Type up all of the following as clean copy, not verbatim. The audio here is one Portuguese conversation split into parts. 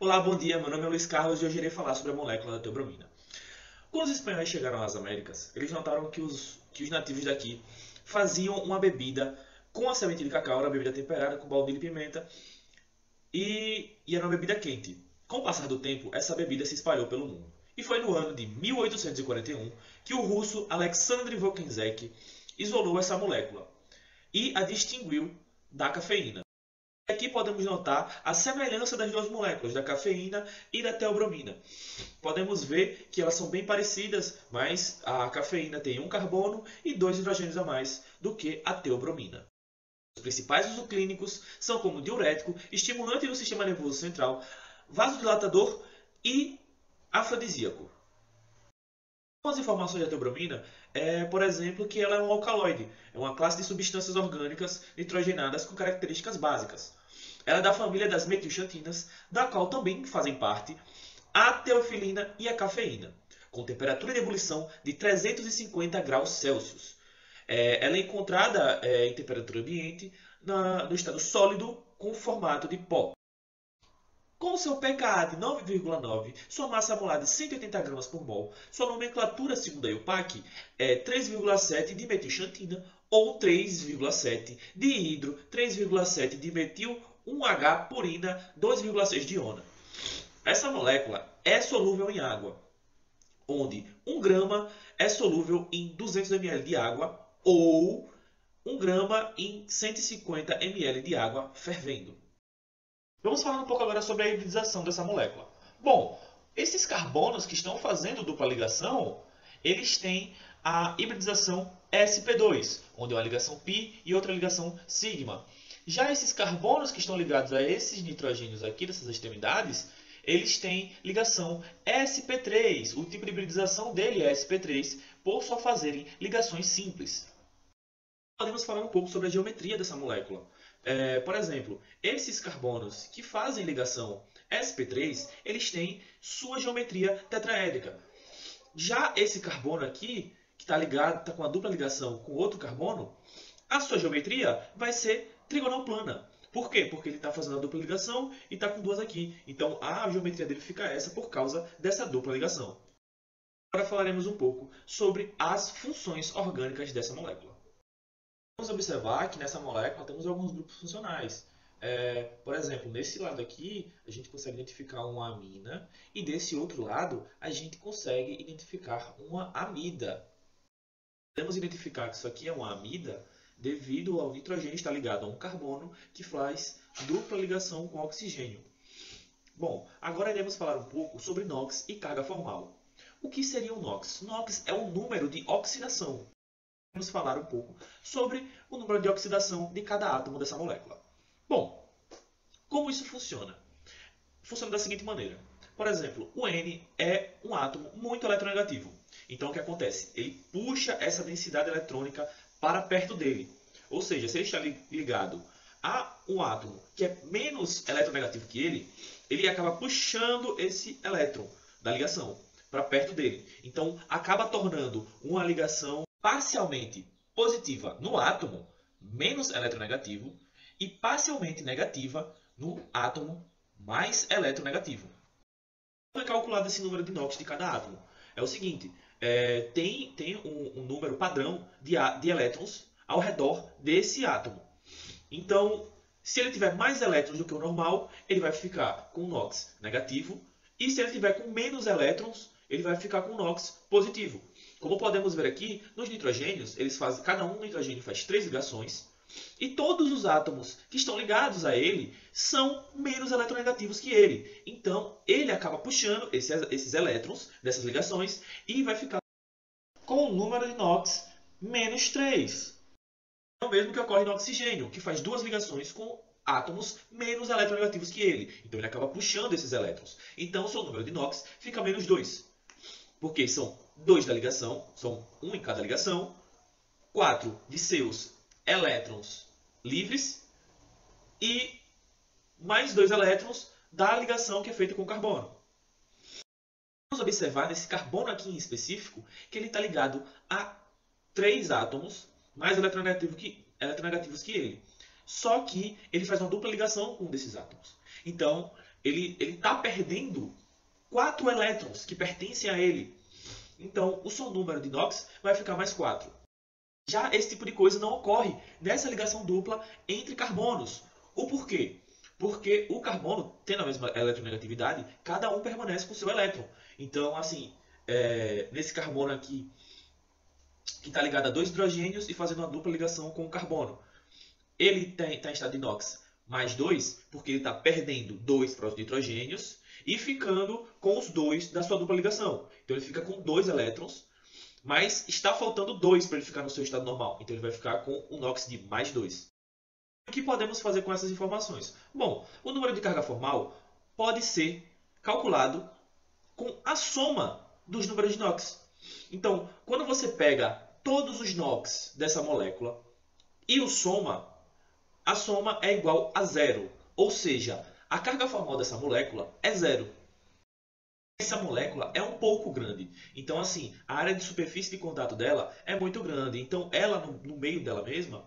Olá, bom dia. Meu nome é Luiz Carlos e hoje irei falar sobre a molécula da teobromina. Quando os espanhóis chegaram às Américas, eles notaram que os nativos daqui faziam uma bebida com a semente de cacau, uma bebida temperada com baunilha e pimenta, e era uma bebida quente. Com o passar do tempo, essa bebida se espalhou pelo mundo. E foi no ano de 1841 que o russo Alexandre Volkenzek isolou essa molécula e a distinguiu da cafeína. Aqui podemos notar a semelhança das duas moléculas, da cafeína e da teobromina. Podemos ver que elas são bem parecidas, mas a cafeína tem um carbono e dois hidrogênios a mais do que a teobromina. Os principais usos clínicos são como diurético, estimulante do sistema nervoso central, vasodilatador e afrodisíaco. Algumas informações da teobromina por exemplo, que ela é um alcaloide, é uma classe de substâncias orgânicas nitrogenadas com características básicas. Ela é da família das metilxantinas, da qual também fazem parte a teofilina e a cafeína, com temperatura de ebulição de 350 graus Celsius. Ela é encontrada em temperatura ambiente no estado sólido com formato de pó. Com seu pKa de 9,9, sua massa molar de 180 gramas por mol, sua nomenclatura segundo a IUPAC é 3,7 de metilxantina ou 3,7 de hidro, 3,7 de metil, 1H purina, 2,6 de iona. Essa molécula é solúvel em água, onde 1 grama é solúvel em 200 ml de água ou 1 grama em 150 ml de água fervendo. Vamos falar um pouco agora sobre a hibridização dessa molécula. Bom, esses carbonos que estão fazendo dupla ligação, eles têm a hibridização sp2, onde é uma ligação pi e outra ligação sigma. Já esses carbonos que estão ligados a esses nitrogênios aqui, dessas extremidades, eles têm ligação sp3. O tipo de hibridização dele é sp3, por só fazerem ligações simples. Podemos falar um pouco sobre a geometria dessa molécula. Por exemplo, esses carbonos que fazem ligação sp3, eles têm sua geometria tetraédrica. Já esse carbono aqui, que está ligado, está com a dupla ligação com outro carbono, a sua geometria vai ser trigonoplana. Por quê? Porque ele está fazendo a dupla ligação e está com duas aqui. Então a geometria dele fica essa por causa dessa dupla ligação. Agora falaremos um pouco sobre as funções orgânicas dessa molécula. Vamos observar que nessa molécula temos alguns grupos funcionais. Por exemplo, nesse lado aqui, a gente consegue identificar uma amina, e desse outro lado, a gente consegue identificar uma amida. Podemos identificar que isso aqui é uma amida devido ao nitrogênio estar ligado a um carbono que faz dupla ligação com oxigênio. Bom, agora iremos falar um pouco sobre NOx e carga formal. O que seria o NOx? NOx é o número de oxidação. Vamos falar um pouco sobre o número de oxidação de cada átomo dessa molécula. Bom, como isso funciona? Funciona da seguinte maneira. Por exemplo, o N é um átomo muito eletronegativo. Então, o que acontece? Ele puxa essa densidade eletrônica para perto dele. Ou seja, se ele está ligado a um átomo que é menos eletronegativo que ele acaba puxando esse elétron da ligação para perto dele. Então, acaba tornando uma ligação parcialmente positiva no átomo menos eletronegativo e parcialmente negativa no átomo mais eletronegativo. Como é calculado esse número de NOx de cada átomo? É o seguinte, tem um número padrão de elétrons ao redor desse átomo. Então, se ele tiver mais elétrons do que o normal, ele vai ficar com NOx negativo, e se ele tiver com menos elétrons, ele vai ficar com NOx positivo. Como podemos ver aqui, nos nitrogênios, cada um nitrogênio faz 3 ligações, e todos os átomos que estão ligados a ele são menos eletronegativos que ele. Então, ele acaba puxando esses elétrons dessas ligações e vai ficar com o número de NOx menos 3. É o mesmo que ocorre no oxigênio, que faz 2 ligações com átomos menos eletronegativos que ele. Então, ele acaba puxando esses elétrons. Então, o seu número de NOx fica menos 2. Porque são 2 da ligação, são 1 em cada ligação, 4 de seus elétrons livres e mais 2 elétrons da ligação que é feita com o carbono. Vamos observar nesse carbono aqui em específico que ele está ligado a 3 átomos mais eletronegativos que ele. Só que ele faz uma dupla ligação com um desses átomos. Então, ele está perdendo 4 elétrons que pertencem a ele. Então, o seu número de NOx vai ficar mais 4. Já esse tipo de coisa não ocorre nessa ligação dupla entre carbonos. O porquê? Porque o carbono, tendo a mesma eletronegatividade, cada um permanece com o seu elétron. Então, assim, nesse carbono aqui, que está ligado a 2 hidrogênios e fazendo uma dupla ligação com o carbono, ele está em estado de NOx mais 2, porque ele está perdendo 2 prótons de hidrogênios e ficando com os 2 da sua dupla ligação. Então ele fica com 2 elétrons, mas está faltando 2 para ele ficar no seu estado normal. Então ele vai ficar com um NOx de mais 2. O que podemos fazer com essas informações? Bom, o número de carga formal pode ser calculado com a soma dos números de NOx. Então, quando você pega todos os NOx dessa molécula e o soma, a soma é igual a 0. Ou seja, a carga formal dessa molécula é 0. Essa molécula é um pouco grande. Então, assim, a área de superfície de contato dela é muito grande. Então, ela no meio dela mesma,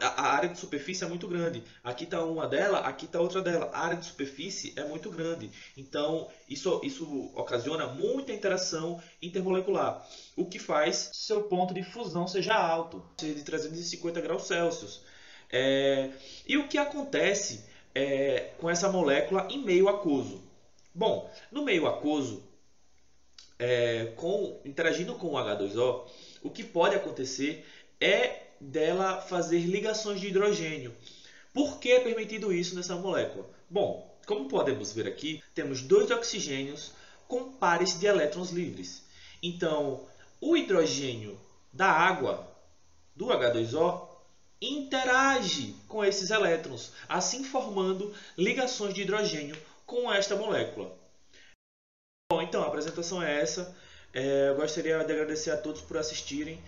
a área de superfície é muito grande. Aqui está uma dela, aqui está outra dela. A área de superfície é muito grande. Então, isso ocasiona muita interação intermolecular, o que faz seu ponto de fusão seja alto, seja de 350 graus Celsius. E o que acontece com essa molécula em meio aquoso? Bom, no meio aquoso, interagindo com o H2O, o que pode acontecer é dela fazer ligações de hidrogênio. Por que é permitido isso nessa molécula? Bom, como podemos ver aqui, temos 2 oxigênios com pares de elétrons livres. Então, o hidrogênio da água, do H2O, interage com esses elétrons, assim formando ligações de hidrogênio com esta molécula. Bom, então a apresentação é essa. Eu gostaria de agradecer a todos por assistirem.